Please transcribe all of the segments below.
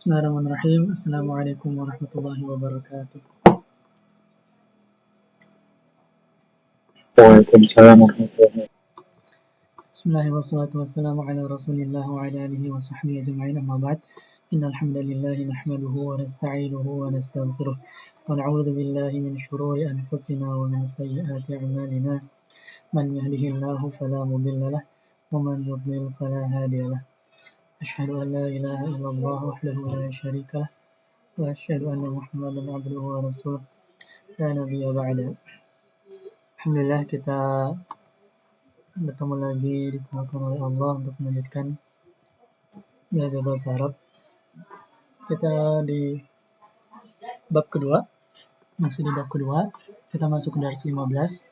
Bismillahirrahmanirrahim. Assalamualaikum warahmatullahi wabarakatuh. Waalaikumsalam warahmatullahi wabarakatuh. Bismillahirrahmanirrahim. Wassalatu wassalamu ala rasulillah wa ala alihi wa sahbihi ajma'in, amma ba'd. Innal hamdalillahi nahmaduhu wa nasta'inuhu wa nastaghfiruh wa na'udzu billahi min shururi anfusina wa min sayyiati a'malina. Man yahdihillahu fala mudilla lahu wa man yudlil fala hadiya lahu. Asyhadu an la ilaha illallah wahdahu la syarika lahu wa asyhadu anna Muhammadan abduhu wa rasuluh la nabiyya ba'da. Alhamdulillah, kita bertemu lagi diperkenalkan oleh Allah untuk melanjutkan belajar bahasa Arab. Kita di bab kedua, masih di bab kedua. Kita masuk ke dars 15.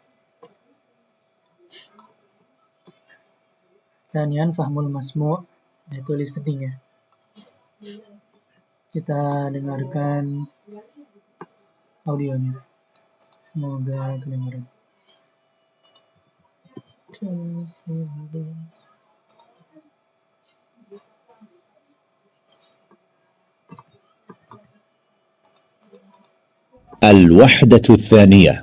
Tsaniyan fahmul masmu', yaitu listening ya. Kita dengarkan audionya. Semoga kedengaran. الوحدة الثانية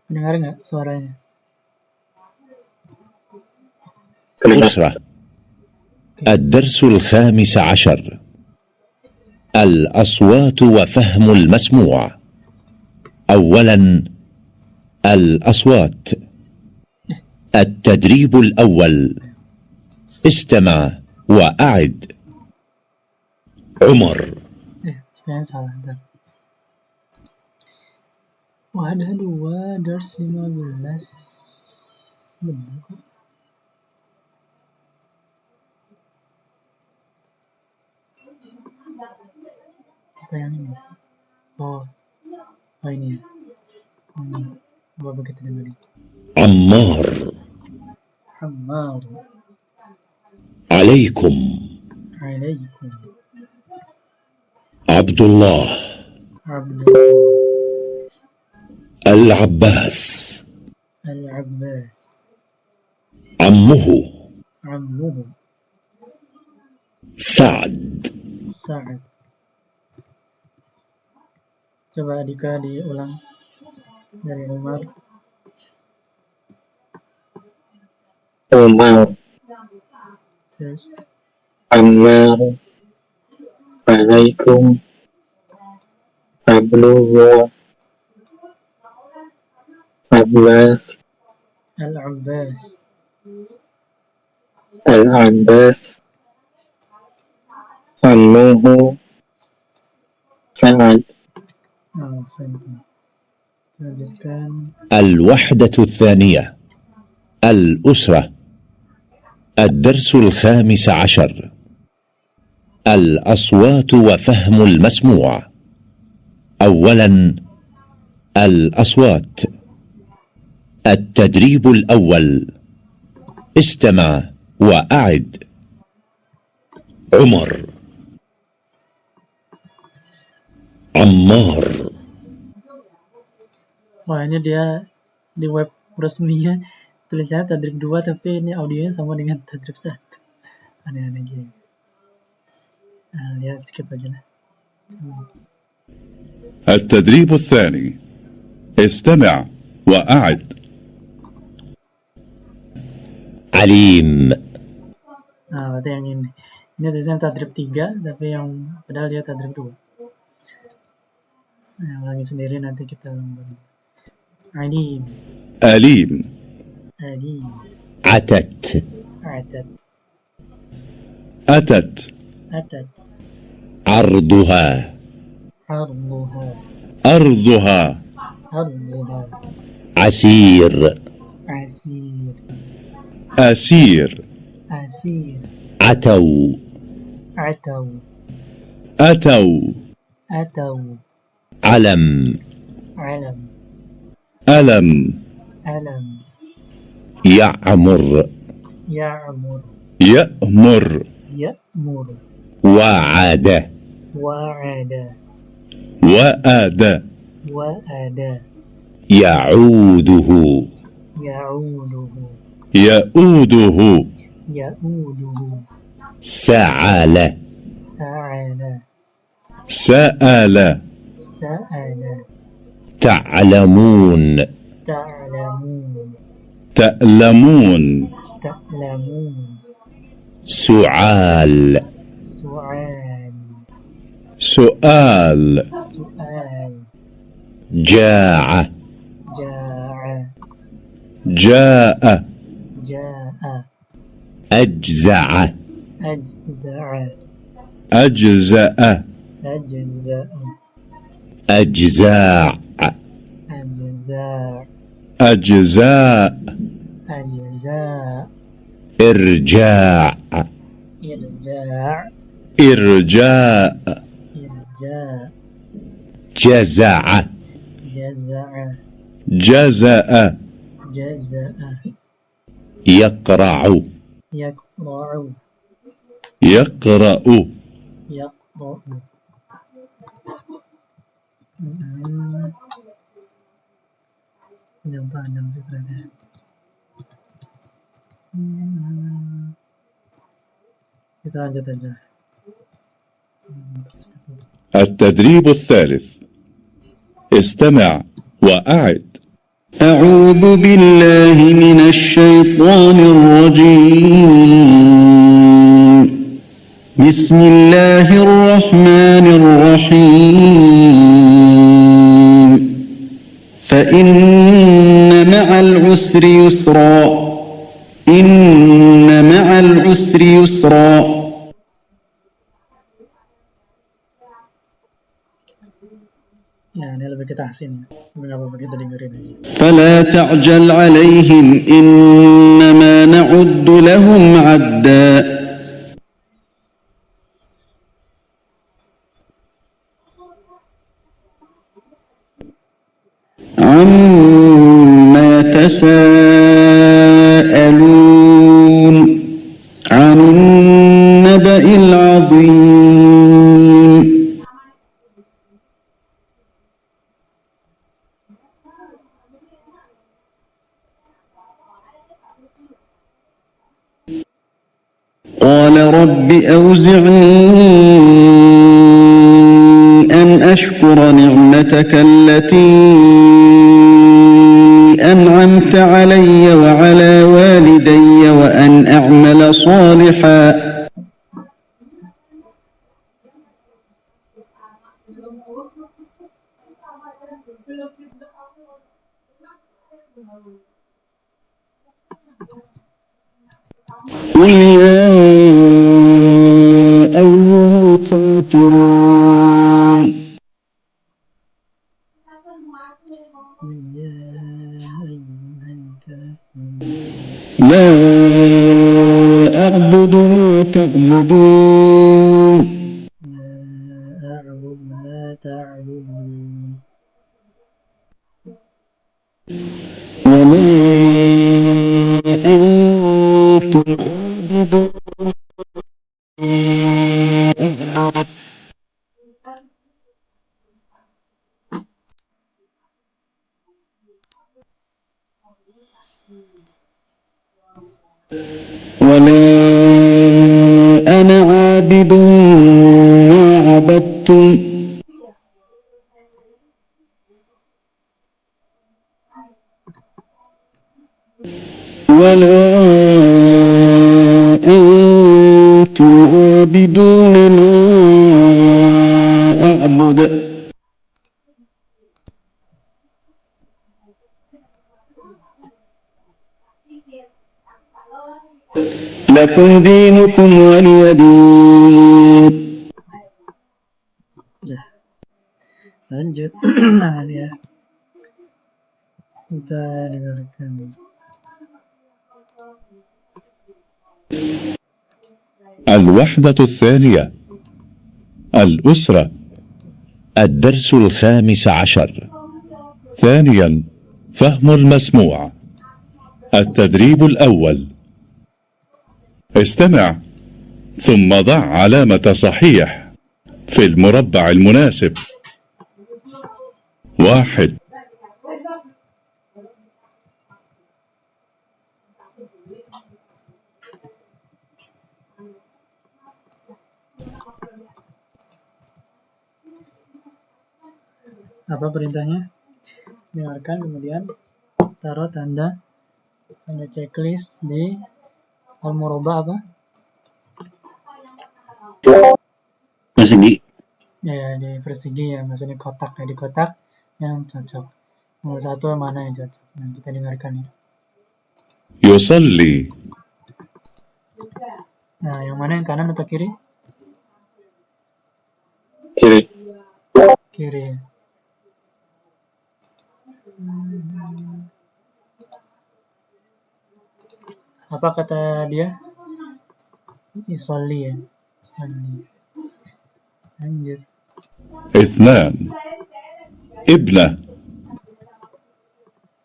Dengar nggak suaranya? الأسرة. الدرس الخامس عشر. الأصوات وفهم المسموع. أولا الأصوات. التدريب الأول. استمع وأعد. عمر. Jangan salah. Wah, ada 2 dars 15. Benar kok. Apa yang ini? Oh ini ya. Apa begitu tadi? عمار. Ammar. عليكم. Alaikum. عبد الله. Abdullah. العباس. Al-Abbas. عمه. Ammuhu. سعد. Sa'ad. Coba Dika diulang dari Umar. Umar, Terus Ammar, Alaikum, Abdullah, Abbas, Al-Abbas. Al-Abbas, Ammuhu, Sa'ad. Santai. Lanjutkan. الوحدة الثانية. الأسرة. الدرس الخامس عشر. الأصوات وفهم المسموع. أولا الأصوات. التدريب الأول. استمع وأعد. عمر. عمار. Wah, ini dia di web resminya tulisannya tadrib 2, tapi ini audionya sama dengan tadrib 1. Aneh-aneh gini. Lihat skip aja lah. التدريب الثاني. استمع وأعد. عليم. Berarti yang ini. Ini tulisannya tadrib 3, tapi yang padahal dia tadrib 2. Ulangi sendiri nanti kita ulang. Alim. أليم. Alim. عتت. Atat. أتت. Atat. عرضها. Arduha. أرضها. Arduha. عسير. Asir. أسير. Asir. عتوا. Ataw. أتوا. Ataw. علم. Alam. ألم. Alam. يعمر. Ya'mur. يأمر. Ya'mur. وعد. Wa'ada. وآد. Wa'ada. يعوده. Ya'uduhu. يؤوده. Ya'uduhu. سعل. Sa'ala. سأل سأل تعلمون تعلمون تألمون تعلمون سعال سؤال سؤال سؤال جاع جاع جاء جاء أجزع أجزع أجزأ أجزأ أجزاع أجزاء أجزاء أجزاء إرجاع إرجاع إرجاء إرجاء جزع جزع جزأ جزأ يقرع يقرع يقرأ يقرأ Jam panjang sih ternyata. Kita lanjut aja. التدريب الثالث استمع وأعد أعوذ بالله من الشيطان الرجيم بسم الله الرحمن الرحيم فإن مع العسر يسرا إن مع العسر يسرا Ya, ini lebih ke tahsin. Nggak apa-apa kita dengerin aja. فلا تعجل عليهم إنما نعد لهم عدا عما يتساءلون عن النبأ العظيم قال رب أوزعني أن أشكر نعمتك التي أنعمت علي وعلى والدي وأن أعمل صالحا قل يا أيها الكافرون Ya, ayyuhal kafirun. لا أعبد ما تعبدون لا أعبد ما تعبدون. وما أنتم عابدون أعبد ولا أنا عابد ما عبدتم ولا أنتم عابدون ما أعبد لكم دينكم ولي دين Ya, lanjut. Nah, ini ya. Kita dengarkan. الوحدة الثانية الأسرة الدرس الخامس عشر. ثانيا فهم المسموع التدريب الأول استمع ثم ضع علامة صحيح في المربع المناسب 1 2 Apa perintahnya? Dengarkan, kemudian taruh tanda checklist di al-murabba apa? Persegi. Ya, di persegi ya, maksudnya kotak ya, di kotak yang cocok. Nomor 1 mana yang cocok? Nah, kita dengarkan ya. يصلي Nah, yang mana, yang kanan atau kiri? Kiri. Kiri. Apa kata dia? Yusolli ya. Yusolli. Lanjut. 2 ابنة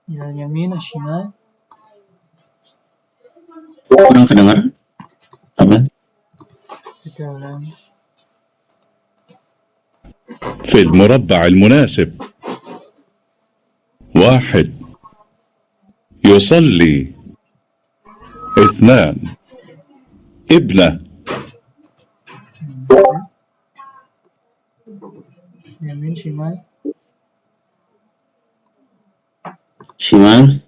Ilal yamin ashimal. Kurang kedengar? Apa? Kita ulang. في المربع المناسب 1 يصلي 2 ابنة Yamin shimal. Shimal.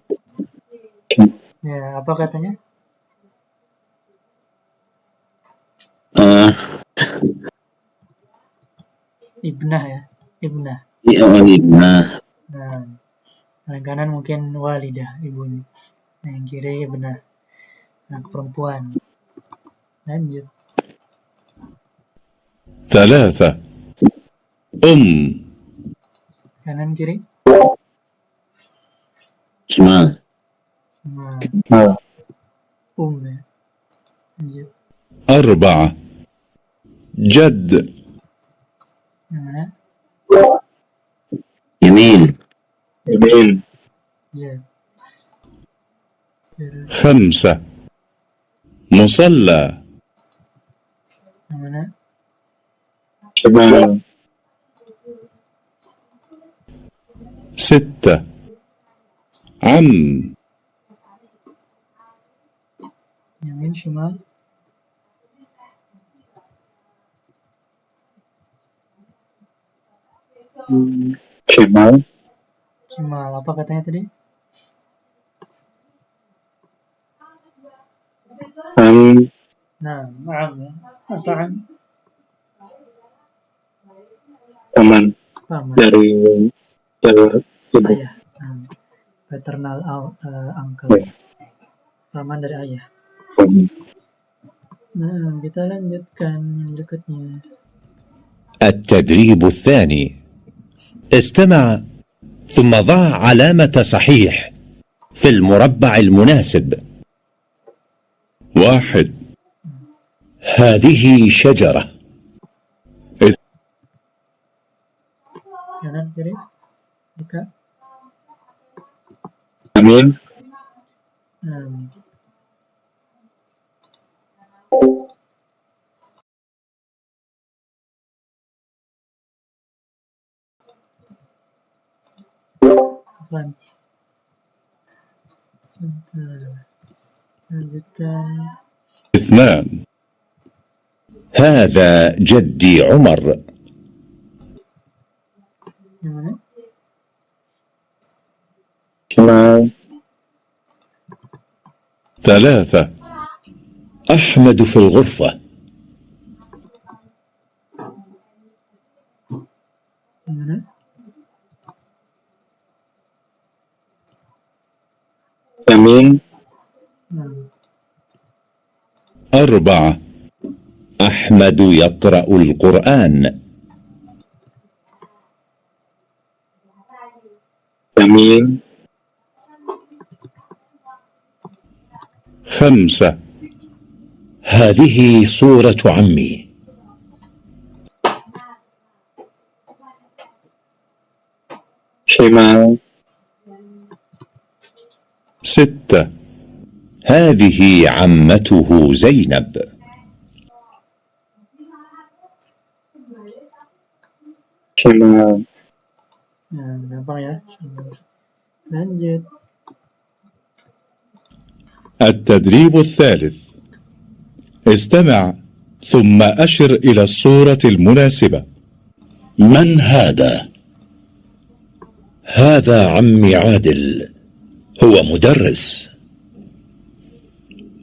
Ya, apa katanya? Ibnah ya. Ibnah. Iya, ibnah. Nah, yang kanan mungkin walidah, ibunya. Nah, yang kiri ibnah, anak perempuan. Lanjut. 3 Kanan kiri. Shimal. Nah, ya. Lanjut. 4 جد Yang mana? Yamin. Yamin. Ya. 5 مصلى Yang mana? Shimal. 6 عم Yamin shimal. Shimal. Shimal. Apa katanya tadi? Nah, am ya. Apa am? Paman Paman. dari ibu. Ayah. Paternal uncle. Ya. Paman dari ayah. Nah, kita lanjutkan yang berikutnya. التدريب الثاني استمع ثم ضع علامة صحيح في المربع المناسب. 1 هذه شجرة. Kanan kiri. Buka. Yamin. Afwan. Sebentar. Lanjutkan. 2 هذا جدي عمر. Yang mana? Shimal. 3 أحمد في الغرفة. Yang mana? Yamin. 4 أحمد يقرأ القرآن. Yamin. 5 هذه صورة عمي. Shimal. 6 هذه عمته زينب. Shimal. Gampang ya. Lanjut. التدريب الثالث استمع ثم أشر إلى الصورة المناسبة. من هذا؟ هذا عمي عادل، هو مدرس.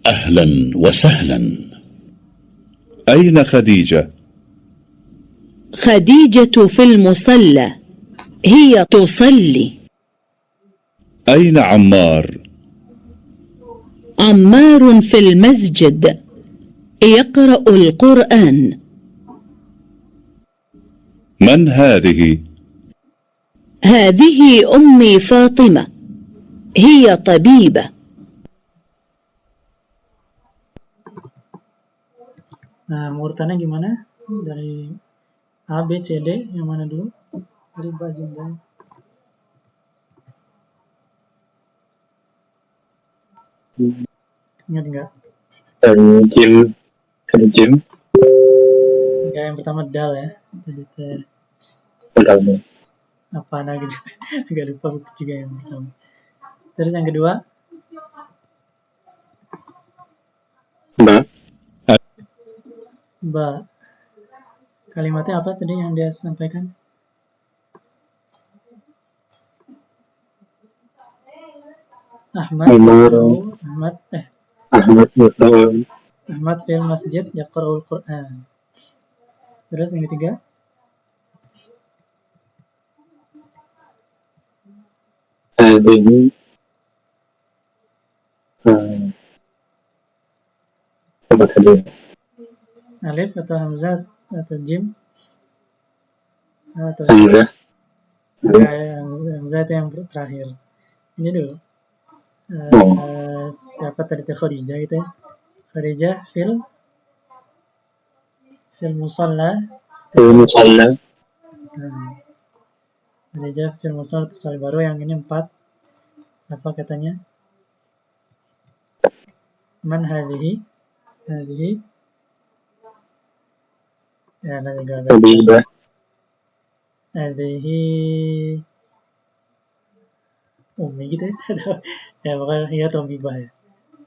أهلا وسهلا. أين خديجة؟ خديجة في المصلى، هي تصلي. أين عمار؟ عمار في المسجد يقرأ القرآن. من هذه؟ هذه أمي فاطمة، هي طبيبة. Nah, urutannya gimana? Dari A, B, C, D, yang mana dulu? Dari Baginda. Ingat nggak? Jim. Nggak, yang pertama dal ya. Jadi Udah. apa gitu. Agak lupa juga yang pertama. Terus yang kedua? Ba. Kalimatnya apa tadi yang dia sampaikan? Ahmad fil masjid yaqra'ul Qur'an. Terus yang ketiga? Ini coba saja. Alif atau hamzah atau jim atau Hamzah. Hamzah itu yang terakhir. Ini dulu. Siapa tadi Khadijah gitu ya? Khadijah fil musalla. Khadijah fil musalla tusali, baru yang ini 4. Apa katanya? Man hadhihi? Ya, ada juga ada. Hadhihi Umi gitu ya. Ya pokoknya ya Tomibah ya.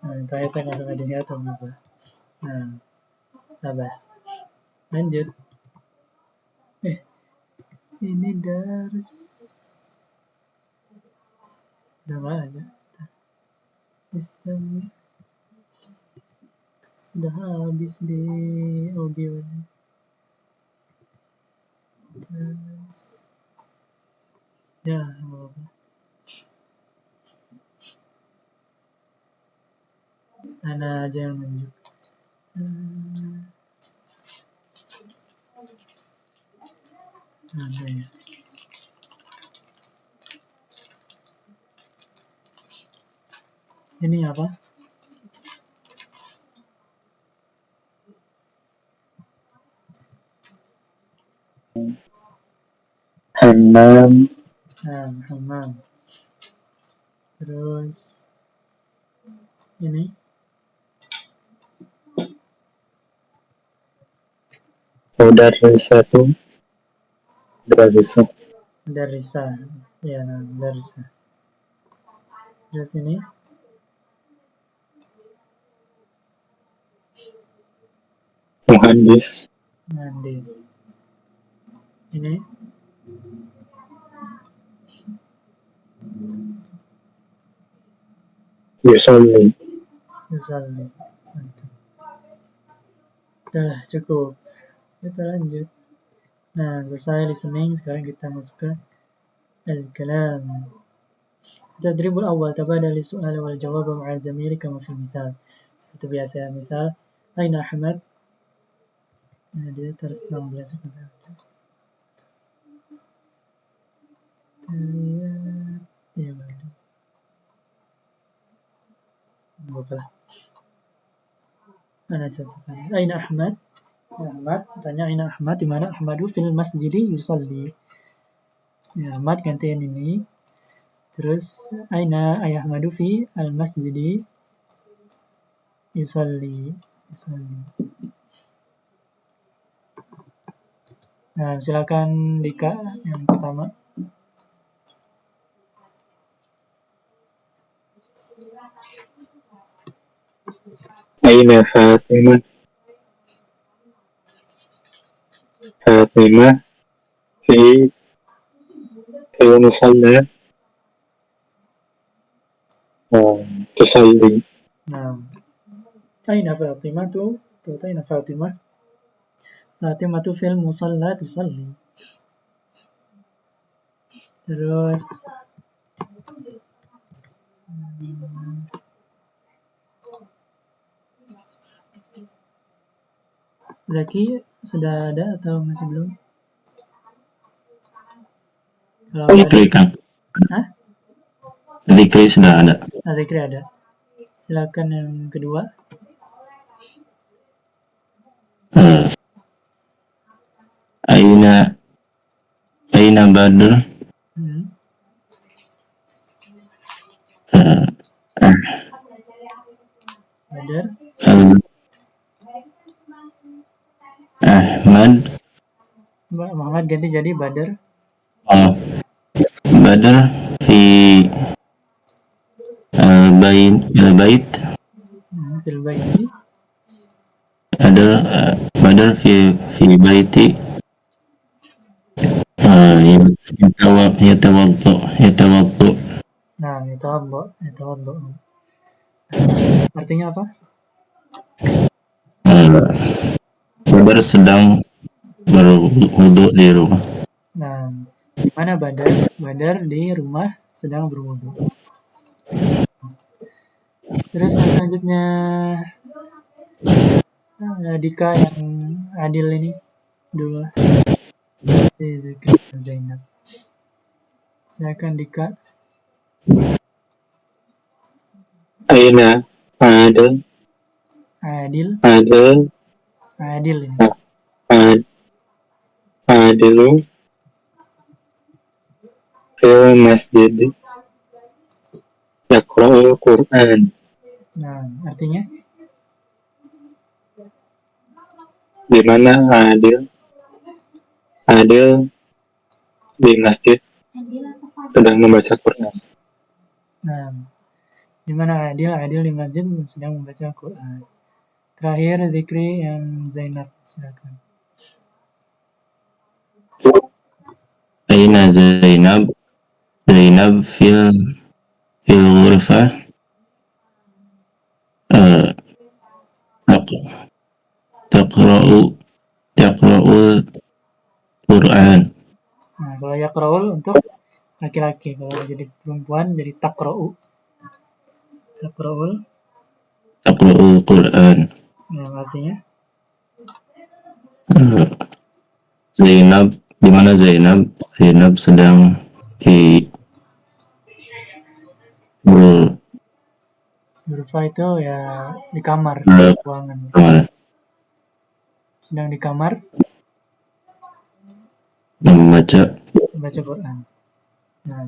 Terakhir kita langsung ada ya Tomibah. Labas. Lanjut. Ini dars. Udah nggak ada. Sistem sudah habis di audionya. Terus ya apa. Ana aja yang menunjuk. Ada ya. Ini apa? Hammam. Hammam. Terus ini Mudarrisah. Darisa. Ya, Darisa. Terus ini Muhandis. Ini Yusolli. Udah cukup. Kita lanjut. Nah, selesai listening. Sekarang kita masuk ke al-kalam. Tadribul awal tabadali su'al wal jawab ma'a zamiri kama fil misal. Seperti biasa ya, misal Aina Ahmad. Nah, dia terus 16 kita lihat. Ya baik. Baiklah. Ana contohkan. Aina Ahmad. Ahmad tanya Aina Ahmad, di mana Ahmadu fil masjidi yusalli. Ya, Ahmad gantiin ini. Terus Aina ayah Ahmadu fi al masjidi yusalli. Nah, silakan Dika yang pertama. Aina Fatimah. Fatimah fi في المصلى تصلي. Nah, aina Fatimah aina Fatimah? Fatimah fil musalla tusalli. Terus Zaki sudah ada atau masih belum? Kalau Zikri ada, Kang. Hah? Zikri sudah ada. Zikri ada. Silakan yang kedua. Aina Badr. Badar. Ahmad. Muhammad ganti jadi Badar. Badr fi al-bait. Fil baiti. Ada Badr fi baiti. Yatawaddu. Nah, yatawaddu. Artinya apa? Badr sedang berwudu di rumah. Nah, mana Badar? Badar di rumah sedang berwudu. Terus yang selanjutnya Dika yang adil ini dulu. Zainab. Silakan Dika. Aina Adil. Adil ini. Adilu fil masjid yaqra'ul Qur'an. Nah, artinya? Di mana Adil di masjid sedang membaca Quran. Nah, di mana Adil di masjid sedang membaca Quran. Terakhir Zikri yang Zainab, silakan. Aina Zainab fil ghurfah. Taqra'ul Quran. Nah, kalau yaqra'ul untuk laki-laki, kalau jadi perempuan jadi taqra'u. Taqra'ul Quran. Nah, artinya? Zainab, di mana Zainab sedang di Ghurfah itu ya di kamar, ruangan. Sedang di kamar membaca Quran. Nah,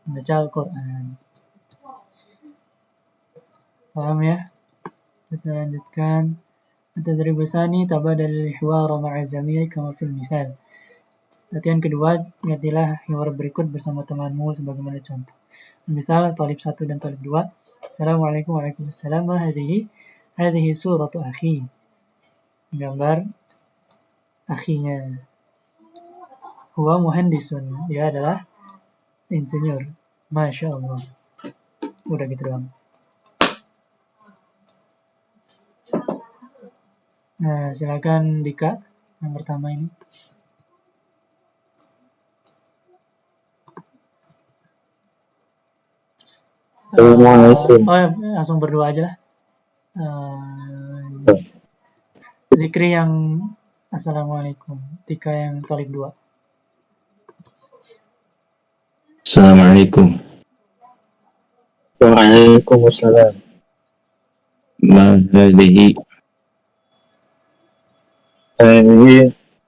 membaca Al-Quran. Paham ya? Kita lanjutkan. At-tadrib tsani tabadal al-hiwar ma'a zamil kama fil misal. Latihan kedua, gantilah hiwar berikut bersama temanmu sebagaimana contoh. Misal talib 1 dan talib 2. Assalamualaikum waalaikumsalam. Hadhihi suratu akhi. Gambar akhinya. Huwa muhandisun. Dia adalah insinyur. Masya Allah. Udah gitu doang. Nah, silakan Dika yang pertama ini. Assalamualaikum. Langsung berdua aja lah. Zikri yang Assalamualaikum. Dika yang talib 2. Assalamualaikum. Waalaikumsalam. Ma hadhihi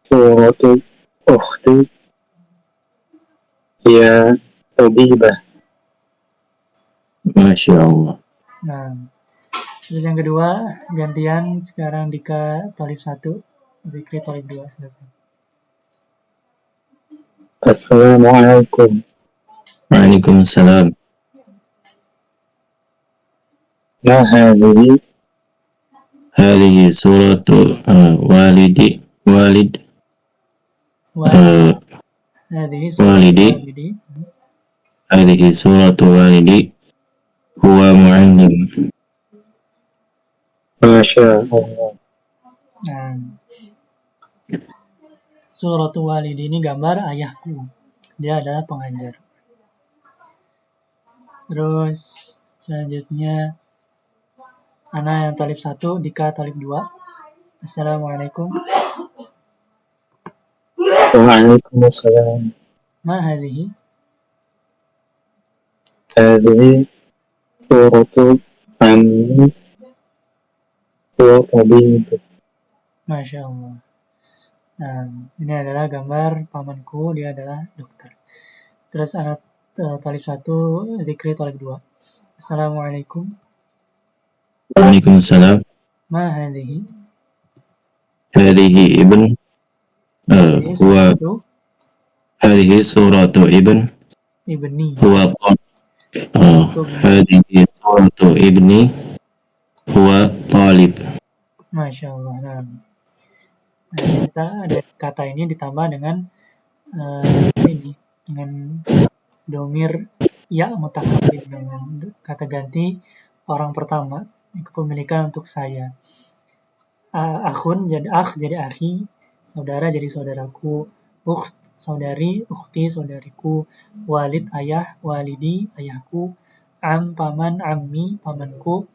suratu ukhti ya tabibah. Masya Allah. Nah, terus yang kedua gantian sekarang Dika talib 1, Zikri talib 2. Silakan. Assalamualaikum. Waalaikumsalam. Ma Hadhihi suratu walid Hadhihi suratu walidi. walidi. Hadhihi suratu walidi huwa muallim. Masya Allah. Nah, suratu walidi ini gambar ayahku. Dia adalah pengajar. Terus selanjutnya Ana yang talib 1, Dika talib 2. Assalamualaikum. Waalaikumsalam. Ma hadhihi? Hadhihi suratu Ammi wa tabib. Masya Allah. Nah, ini adalah gambar pamanku, dia adalah dokter. Terus anak talib 1, Zikri talib 2. Assalamualaikum. Waalaikumsalam. Ma hadhihi? Hadhihi ibn Hadhihi huwa suratu hadhihi suratu ibn ibni. huwa hadhihi suratu ibni huwa talib. Masya Allah. Nah, kita ada kata ini ditambah dengan ini dengan domir ya mutakallim, dengan kata ganti orang pertama, kepemilikan untuk saya. Akhun jadi akh jadi akhi, saudara jadi saudaraku, ukht saudari, ukhti saudariku, walid ayah, walidi ayahku, am paman, ammi pamanku,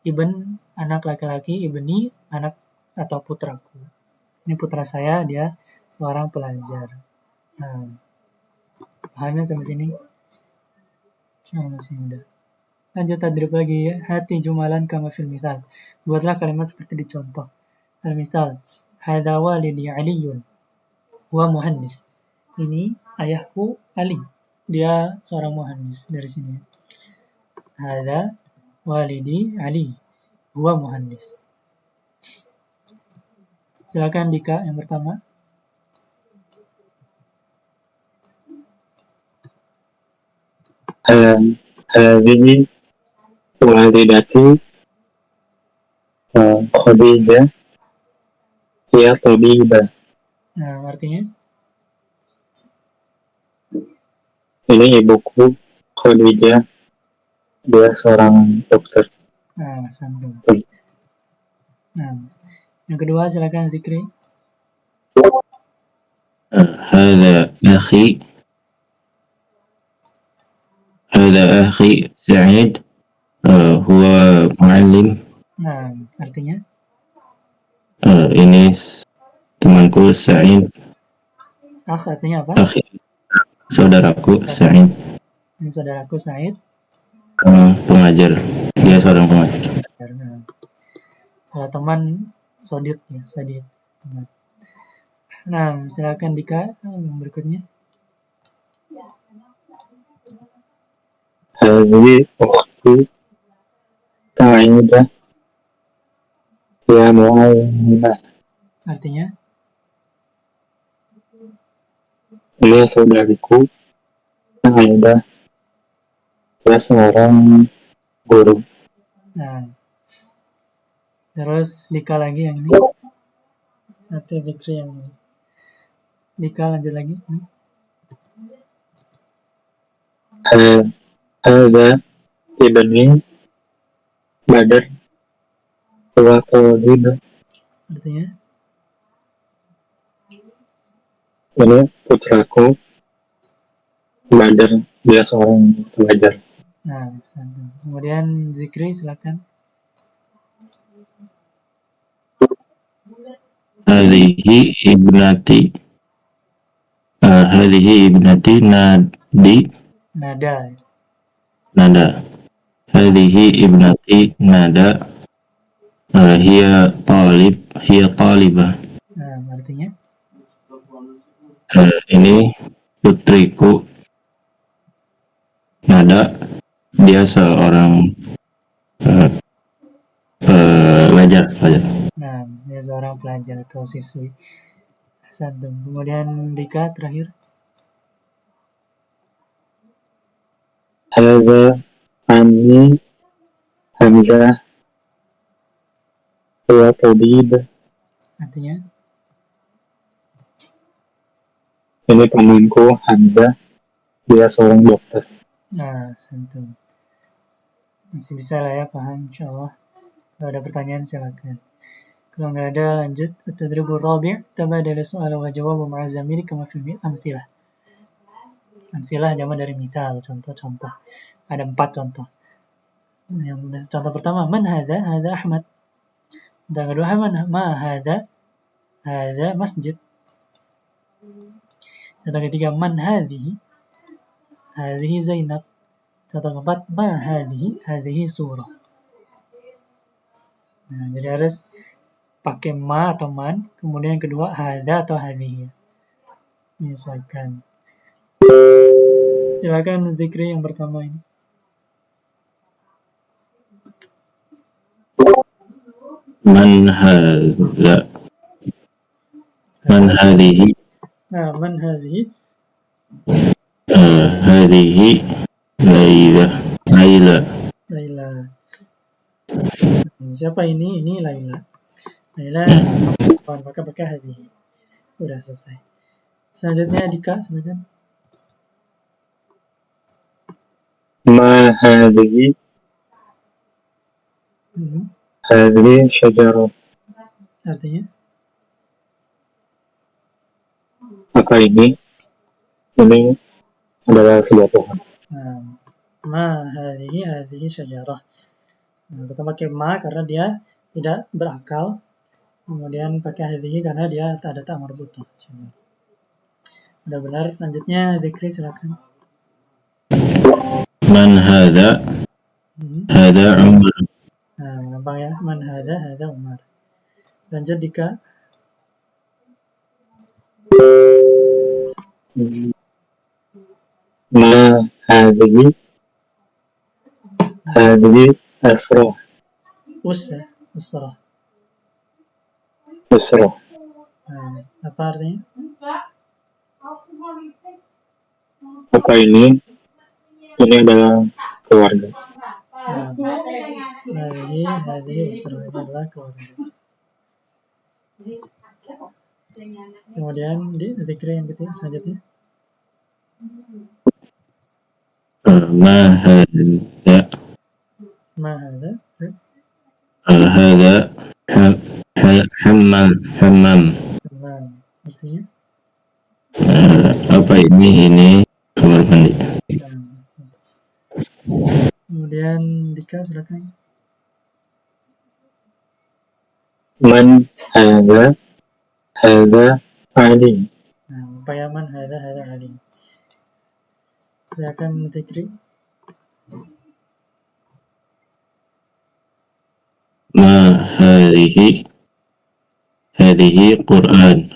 ibn anak laki-laki, ibni anak atau putraku. Ini putra saya, dia seorang pelajar. Nah, pahamnya sampai sini? Masih mudah. Lanjut tadrib lagi ya. Hati jumalan kama fil mithal. Buatlah kalimat seperti di contoh. Al-mithal. Hadha walidi Aliyun. Huwa muhandis. Ini ayahku Ali. Dia seorang muhandis. Dari sini. Hadha walidi Ali. Huwa muhandis. Silakan Dika yang pertama. Hadhihi walidati Khadijah ya tabibah. Nah, artinya? Ini ibuku Khadijah, dia seorang dokter. Nah, santum. Nah, yang kedua silakan Zikri. Hadha akhi Sa'id huwa muallim. Nah, artinya? Ini temanku Sa'id. Akh artinya apa? Akhi, saudaraku Sa'id. Ini saudaraku Said. Pengajar. Dia seorang pengajar. Nah, kalau teman Sodit ya, Sadid. Nah, silakan Dika yang berikutnya. Hadhihi ukhti Sa'idah ya muallimah. Artinya? Ini saudariku Sa'idah, dia seorang guru. Nah, terus Dika lagi yang ini. Nanti Zikri yang ini. Dika lanjut lagi. Hadha ibni Badr wa talib. Artinya? Ini putraku Badr, dia seorang pelajar. Nah, santum. Kemudian Zikri silakan. Hadhihi ibnati Nada. Hadhihi ibnati Nada. Hiya talibah. Nah, artinya? Ini putriku Nada. Dia seorang pelajar. Nah, dia seorang pelajar atau siswi. Santum. Kemudian Dika terakhir. Hadha Ammi Hamzah wa tabib. Artinya? Ini temanku Hamzah, dia seorang dokter. Nah, santum. Masih bisa lah ya, paham insyaallah. Kalau ada pertanyaan silakan. Kalau nggak ada lanjut. At-tadribur rabi' tabadala su'ala wa jawabu ma'a zamili kama fil amthilah. Amthilah jamak dari misal, contoh-contoh. Ada 4 contoh. Yang contoh pertama, man hadha? Hadha Ahmad. Dan kedua, ma hadha? Hadha masjid. Contoh ketiga, man hadhihi? Hadhihi Zainab. Contoh keempat, ma hadhihi? Hadhihi surah. Nah, jadi harus pakai ma atau man, kemudian yang kedua hadha atau hadhihi. Menyesuaikan. Silakan zikri yang pertama ini. Man hadza? Man hadhihi? Nah, man hadhihi? Hadhihi Laila. Laila. Siapa ini? Ini Laila. Laila, maka pakai hadhihi. Udah selesai. Selanjutnya Dika, silakan. Ma hadhihi? Hadhihi syajarah. Artinya? Apa ini? Ini adalah sebuah pohon. Nah, ma hadhihi syajarah. Nah, kita pakai ma karena dia tidak berakal. Kemudian pakai hadhihi karena dia ada tak marbutah. Udah benar. Selanjutnya zikri silakan. Man hadza? Hadza Umar. Nah, gampang ya. Man hadza Umar. Lanjut Dika. Ma hadhihi? Hadhihi asrah. Usrah. Nah, apa artinya? Apa ini? Ini adalah keluarga. Hadhihi usrah, ini adalah keluarga. Kemudian zikri yang ketiga selanjutnya. Ma hadza? Ma hadza, terus? Hadza hammam. Artinya? Apa ini? Ini kamar mandi. Kemudian Dika silakan. Man hadza? Hadza Ali. Nah, payaman hadza Ali. Silakan zikri. Ma hadhihi? Hadhihi Quran.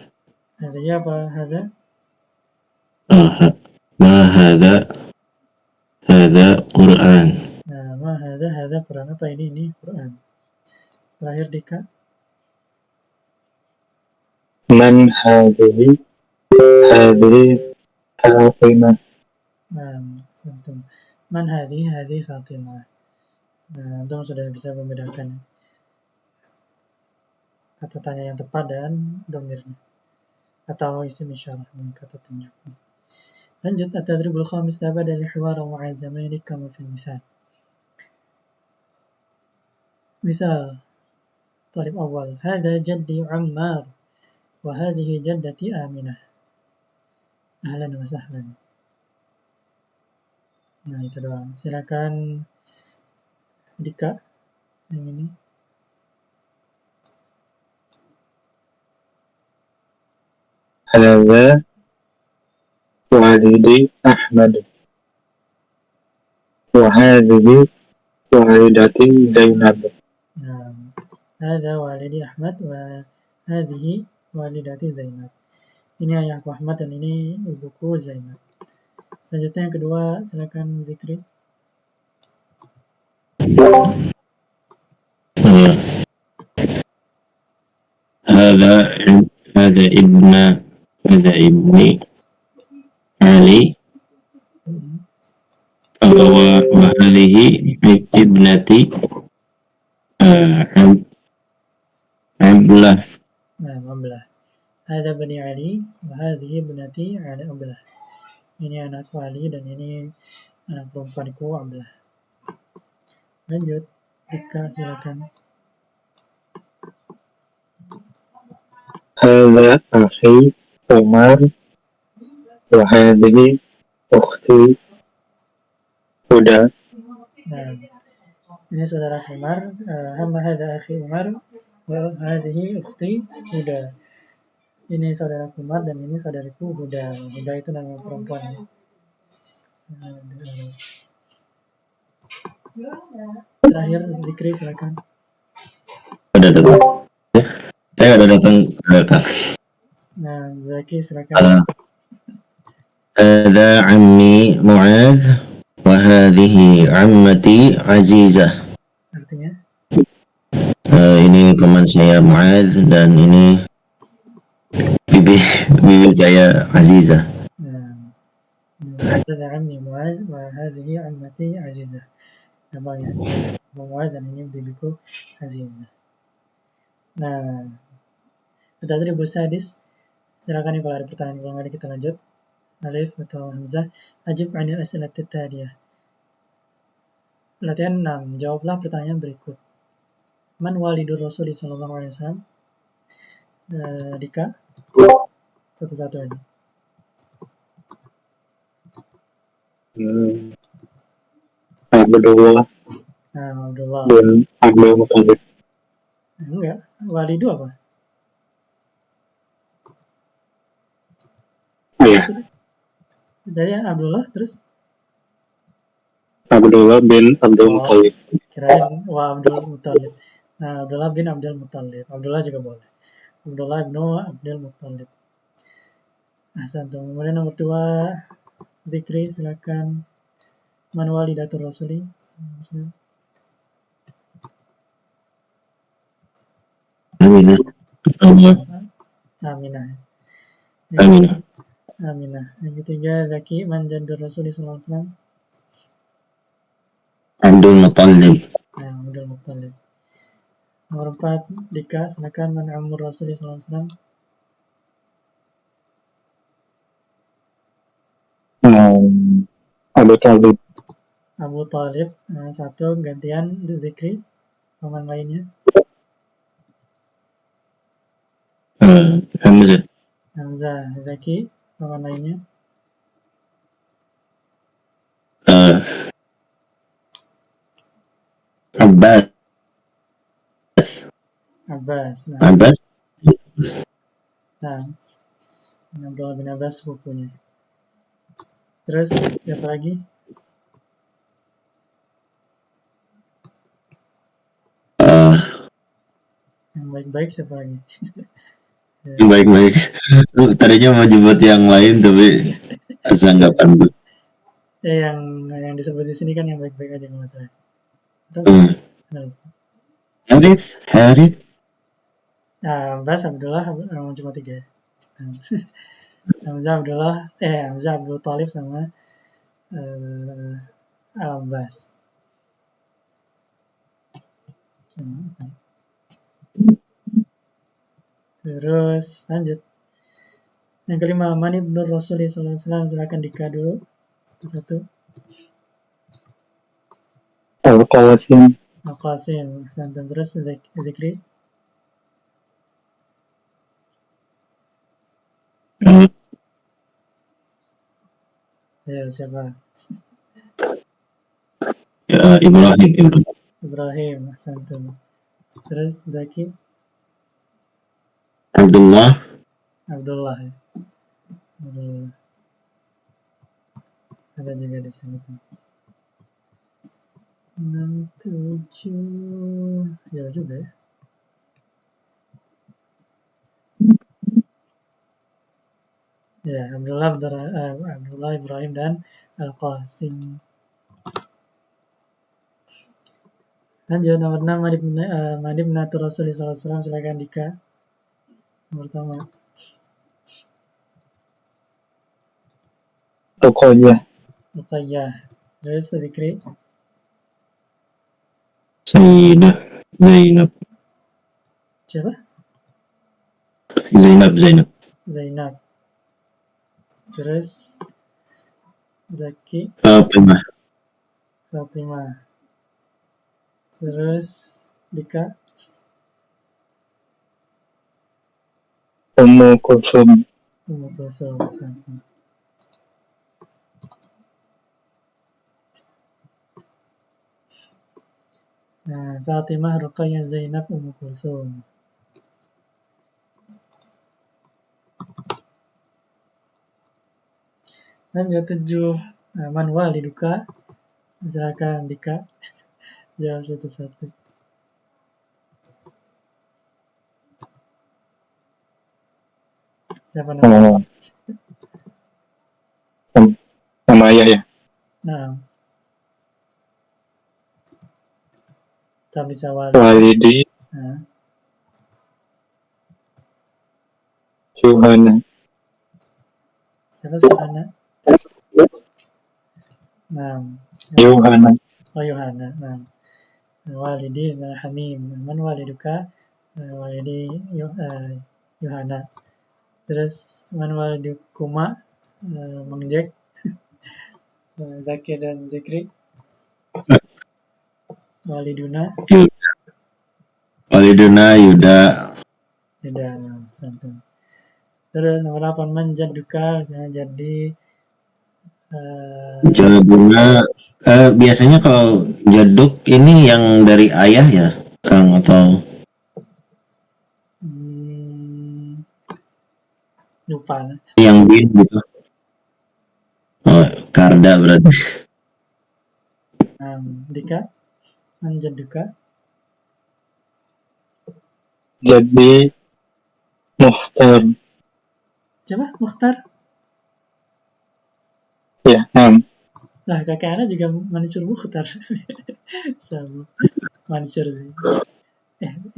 Hadhihi apa hadza? Ma hadza? Hadza Quran. Nah, ma hadza Quran. Apa ini? Ini Quran. Terakhir Dika. Man hadhihi? Hadhihi Fatimah. Nah, santum. Man hadhihi Fatimah. Nah, antum sudah bisa membedakan kata tanya yang tepat dan domirnya atau isim isyarah, kata tunjuk. Lanjut, at-tadribul khamis tabada li hiwara ma'a zamani kama fil misal. Misal talib awal, hadha jaddi Ammar wa hadhihi jaddati Aminah. Ahlan wa sahlan. Nah, itu doang. Silakan Dika yang ini. Hadza walidi Ahmad. Wa hadhihi walidati Zainab. Nah, hadza walidi Ahmad wa hadhihi walidati Zainab. Ini ayahku Ahmad dan ini ibuku Zainab. Selanjutnya yang kedua, silakan zikri. Hadza ibni Ali. Wa hadhihi ibnati Ablah. Nah, Ablah. Hada bani Ali, wa hadhihi ibnati Abdullah. Ini anakku Ali dan ini anak perempuanku Abdullah. Lanjut, Dika silakan. هذا أخي عمر وهذه أختي هدى. Nah, ini saudara Umar. Amma hadha akhi Umar wa hadhihi ukhti Huda. Ini saudara Umar dan ini saudariku Huda. Huda itu nama perempuan. Terakhir Zikri silakan. Udah datang. Saya udah datang. Nah, Zaki silakan. هذا عمي معاذ وهذه عمتي عزيزة. Artinya? Ini teman saya Muadz dan ini bibi saya Azizah. Hadza ammi Muadz wa hadhihi ammati Azizah. Namanya Muadz dan ini bibiku Azizah. Nah, tadi Sadis, silakan kalau ada pertanyaan, kalau nggak kita lanjut. Alif atau Hamzah, ajib anil as'ilat at-taliyah. Latihan 6, jawablah pertanyaan berikut. Man walidur Rasul sallallahu alaihi wasallam? Dika, satu-satu aja. Abdullah Abdullah. bin Abdul Muthalib. Enggak, walidu apa? Iya, Dari Abdullah terus? Abdullah bin Abdul Muthalib. Kirain Abdul Muthalib. Nah, Abdullah bin Abdul Muthalib. Abdullah juga boleh. Abdullah bin Abdul Muthalib. Ahsan. Kemudian nomor 2, Zikri silakan. Man walidatur Rasuli? Aminah. Aminah. Aminah. Aminah. Yang ketiga, Zaki, man jaddur Rasuli sallallahu alaihi wasallam? Abdul Muthalib. Nah, Abdul Muthalib. Nomor 4, Dika, silakan. Man ammur Rasuli sallallahu alaihi wasallam? Abu Talib. Abu Talib. Nah, satu, gantian Zikri. Paman lainnya? Hamzah. Hamzah. Zaki, paman lainnya? Abbas. Abbas. Nah, Abbas. nah, Abdullah bin Abbas bukunya. Terus siapa lagi? Yang baik-baik siapa lagi? Baik-baik. Tadinya mau jemput yang lain tapi asa nggak pantas. Yang disebut di sini kan yang baik-baik aja kalau saya. Harith. Abbas, Abdullah, cuma 3. Hamzah Abdul Talib sama Abbas. Terus lanjut. Yang kelima, Man ibnu Rasulullah sallallahu alaihi wasallam, silakan Dika dulu. Satu-satu. Al-Qasim. Al-Qasim, santan. Terus Zikri. Ya, siapa? Ya, Ibrahim, santan. Terus Zaki. Abdullah. Ya. Abdullah. Ada juga di sini. 6, 7. Ya juga ya. Ya, Abdullah, Ibrahim, dan Al-Qasim. Lanjut, nomor 6, Madib Natur Rasulullah SAW, silakan Dika. Nomor pertama. Ruqayyah. Terus Zikri. Sayyidah Zainab. Siapa? Zainab. Zainab. Terus Zaki, Fatimah. Fatimah. Terus Dika, Ummu Kulsum. Ummu Kulsum. Satu. Nah, Fatimah, Ruqayyah, Zainab, Ummu Kulsum. Lanjut 7. Man waliduka. Silakan Dika jawab satu-satu. Siapa namanya? Nama ayah ya. Nah, tak bisa Walidi Nah, Yuhana. siapa Suhana? Nah, Yuhana. oh Yohana. Nah, walidi misalnya Hamim. Man waliduka. Walidi Yohana. Terus man walidukuma. Mang Jack. Zaki dan Zikri. Waliduna. Waliduna Yuda. Tidak, santun. Terus nomor 8 man jadduka. Misalnya jadi Jaduna. Biasanya kalau jaduk ini yang dari ayah ya, Kang, atau lupa. yang bin gitu. Oh, Karda berarti. Dika, man jadduka. Jadi Muhtar. Coba Mukhtar. Ya, Lah kakak Ana juga Mansur Mukhtar. Sama. Mansur sih.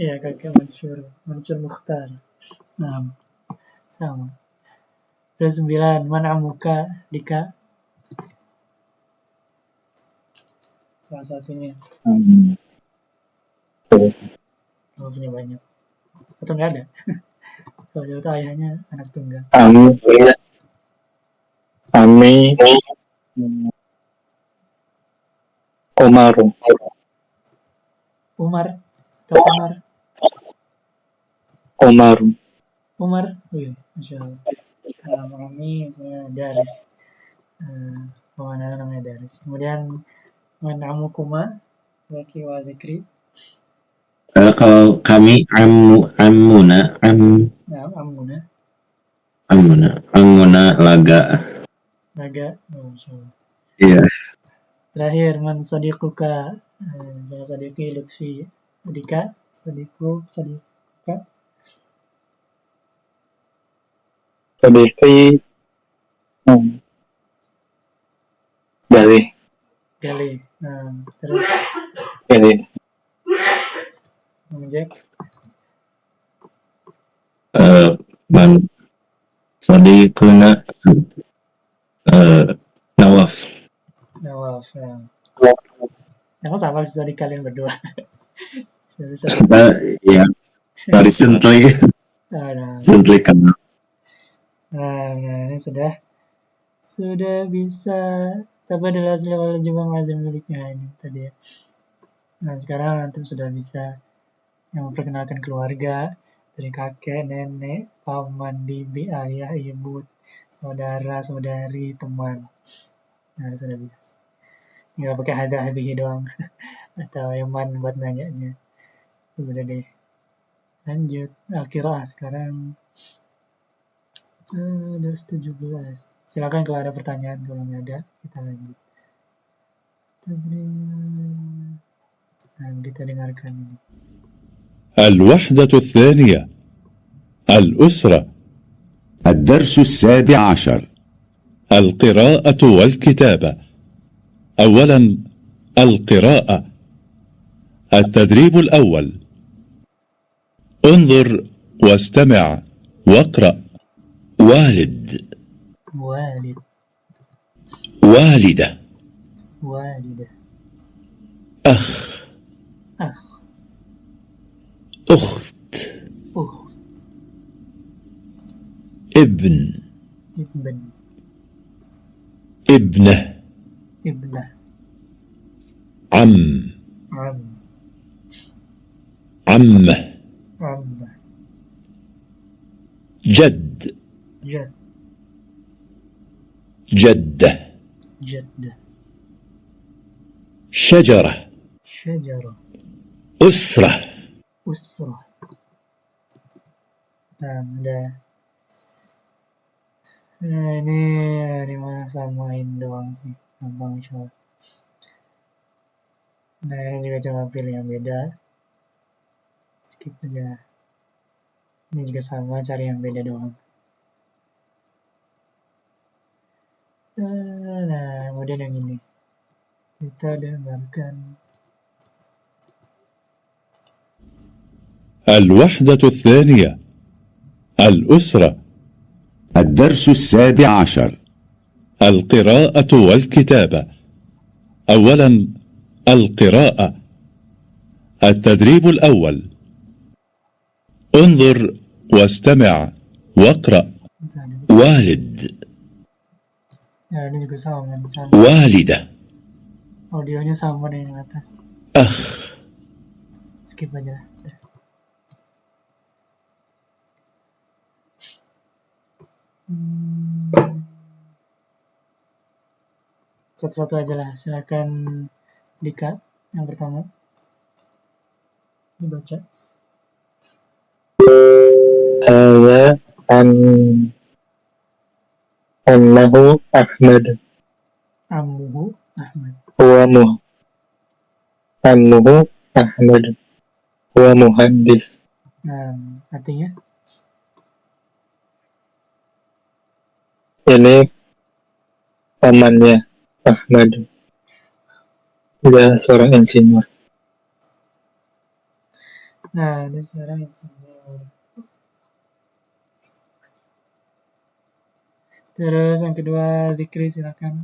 Iya kakak Mansur. Mansur Mukhtar. Nah, sama. Terus 9. Man amuka Dika. Salah satunya. Kalau punya banyak. Atau nggak ada. Kalau jauh itu ayahnya anak tunggal. Ami Omar. Umar. Atau Umar. Omar. Umar. Wih, Masya Allah. Kami misalnya Daris. Mana namanya Daris. Kemudian Man amukuma. Zaki wa Zikri. Kalau kami Amuna Nah, Amuna Laga. Naga. Oh, Masya Allah. Iya. Terakhir man sadiquka. Sama sadiqi Lutfi. Dika. Sadiquka. Sedikit Gali. Terus Jadi Mengejek. Man Sadiquna Nawaf. Nawaf. Yang sama bisa di kalian berdua. Ya, recently kan. Nah, ini sudah bisa tabadul asli wal jumlah lazim miliknya ini tadi ya. Nah, sekarang antum sudah bisa yang memperkenalkan keluarga dari kakek, nenek, paman, bibi, ayah, ibu, saudara, saudari, teman. Nah, sudah bisa. Tinggal pakai hadiah doang atau Yaman buat nanyanya. Udah deh. Lanjut. Al-Qiraah sekarang. Udah 17. Silakan kalau ada pertanyaan, kalau nggak ada kita lanjut. Nah, kita dengarkan ini. الوحدة الثانية الأسرة. الدرس 17. القراءة والكتابة. أولا القراءة. التدريب الأول. انظر واستمع واقرأ. والد. والدة. أخ. أخت. ابن ibn, ابنة ibnah, عم am, عمة ammah, جد jad, جدة jaddah, شجرة syajarah, أسرة usrah. Nah, udah. Nah, ini mah samain doang sih, gampang insya Allah. Nah, ini juga coba pilih yang beda. Skip aja. Ini juga sama, cari yang beda doang. Nah, kemudian yang ini. Kita dengarkan. الوحدة الثانية الأسرة الدرس 17. القراءة والكتابة. أولا القراءة. التدريب الأول انظر واستمع واقرأ. والد Ya, ini juga sama, sama. والدة Audionya sama dengan yang atas. أخ Skip aja. Satu-satu aja lah, silakan Dika yang pertama dibaca. هذا أنه أحمد Ammuhu Ahmad. أنه أحمد هو مهندس. Nah, artinya Ini pamannya Ahmad, dia seorang insinyur. nah ini sekarang insinyur. Terus yang kedua Zikri silakan.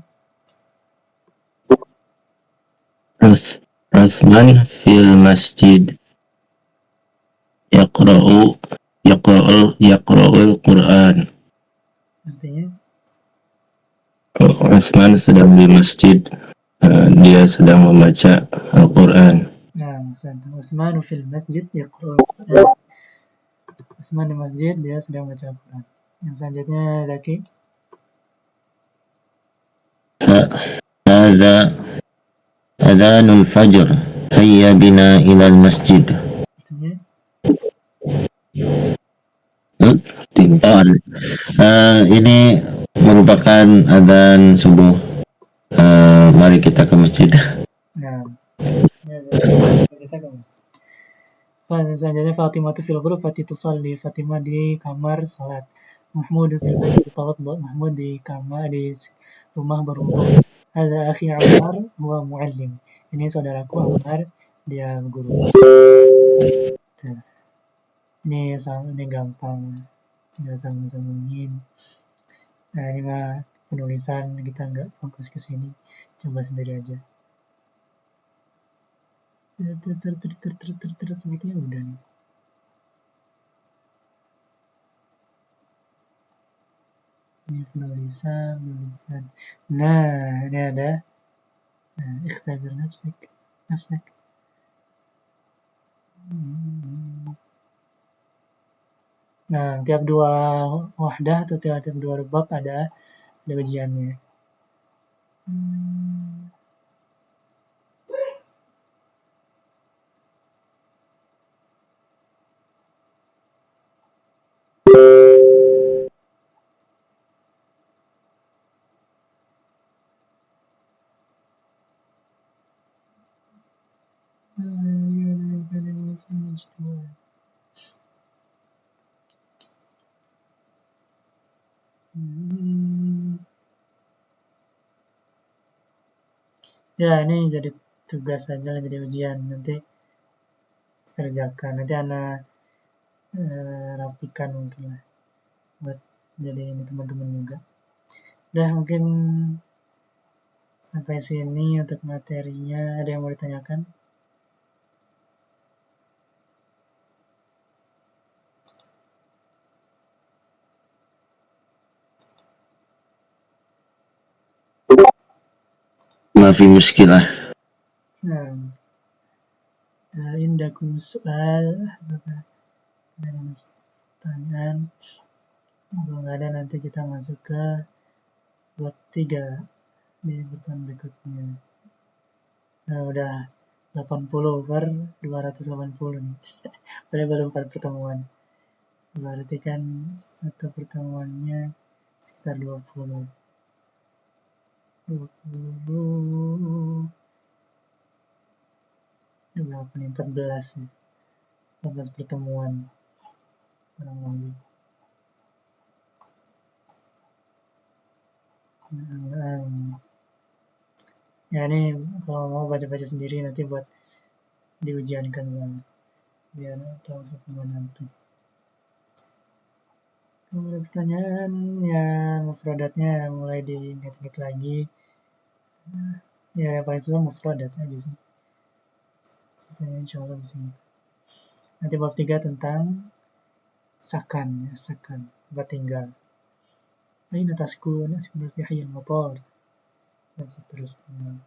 عثمان في المسجد يقرأ القرآن. Artinya Uthman sedang di masjid, dia sedang membaca Al-Quran. nah maksudnya Utsman fil masjid yaqra'ul Quran. Utsman di masjid dia sedang baca Al-Quran. Yang selanjutnya Zaki. هذا أذان الفجر هيا بنا إلى المسجد. Artinya Ini merupakan adzan subuh. Mari kita ke masjid. nah kita ke masjid. Selanjutnya Fatimah fil ghurfati tusalli. Fatimah di kamar salat. Mahmud fil baiti tawadda. Mahmud di kamar di rumah berwudu. Hadza akhi Ammar huwa muallim. Ini saudaraku Ammar, dia guru. Nah, ini gampang. Nggak sambung-sambungin. Nah, ini mah penulisan kita nggak fokus ke sini. Coba sendiri aja. Sepertinya udah nih. Ini penulisan. Nah, ini ada. Nah, ikhtabir nafsak. Nah, tiap dua wahdah atau tiap dua bab ada ujiannya. Ya, ini jadi tugas aja lah, jadi ujian. Nanti kerjakan. Nanti anak rapikan mungkin lah. Buat jadi ini teman-teman juga. Udah, mungkin sampai sini untuk materinya. Ada yang mau ditanyakan? Ma fi muskilah. Nah, indakum soal, apakah ada pertanyaan? Kalau nggak ada nanti kita masuk ke bab 3 di pertemuan berikutnya. Nah, udah 80 per 280 nih. Padahal baru 4 pertemuan. Berarti kan satu pertemuannya sekitar 20. 20 berapa nih? 14 nih. 14 pertemuan kurang lebih. Ya ini kalau mau baca-baca sendiri nanti buat diujiankan sana biar tahu sampai nanti. Kalau ada pertanyaan ya mufradatnya mulai diingat-ingat lagi. Ya yang paling susah mufradat aja sih. Sisanya insya Allah bisa. Nanti bab 3 tentang sakan, ya, sakan tempat tinggal. Aina taskun, askun fi hayyil matar dan seterusnya.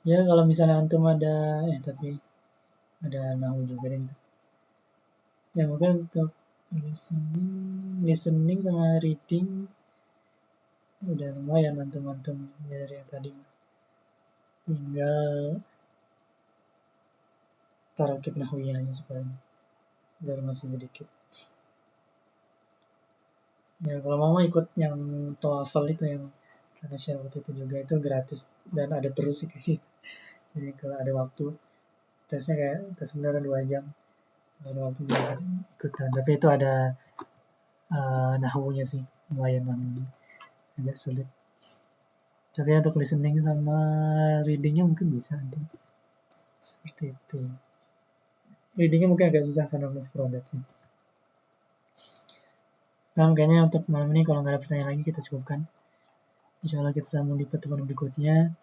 Ya kalau misalnya antum ada tapi ada nahu juga nih. Ya mungkin untuk listening sama reading udah lumayan antum dari yang tadi. Tinggal tarakib nahwiyahnya sekarang baru masih sedikit. Ya kalau mau ikut yang TOEFL itu yang karena share waktu itu juga itu gratis dan ada terus sih kayaknya. Jadi kalau ada waktu tesnya kayak tes beneran 2 jam. Kalau ada waktu bisa ikutan. Tapi itu ada nahwunya sih lumayan agak sulit. Tapi untuk listening sama readingnya mungkin bisa nanti. Seperti itu. Readingnya mungkin agak susah karena mufradat sih. Nah, kayaknya untuk malam ini kalau nggak ada pertanyaan lagi kita cukupkan. Insya Allah kita sambung di pertemuan berikutnya.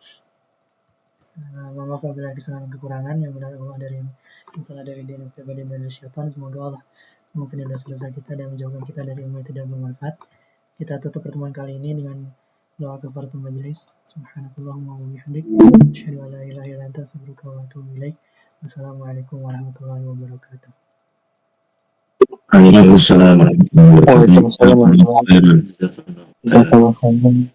Maaf apabila ada kesalahan kekurangan yang benar Allah dari salah dari diri pribadi dan dari syaitan. Semoga Allah mengampuni dosa-dosa kita dan menjauhkan kita dari ilmu yang tidak bermanfaat. Kita tutup pertemuan kali ini dengan doa kafaratul majlis. Subhanakallahumma wa bihamdik, asyhadu an la ilaha illa anta, astaghfiruka wa atubu ilaik. Wassalamualaikum warahmatullahi wabarakatuh. Waalaikumsalam warahmatullahi wabarakatuh. Waalaikumsalam warahmatullahi wabarakatuh.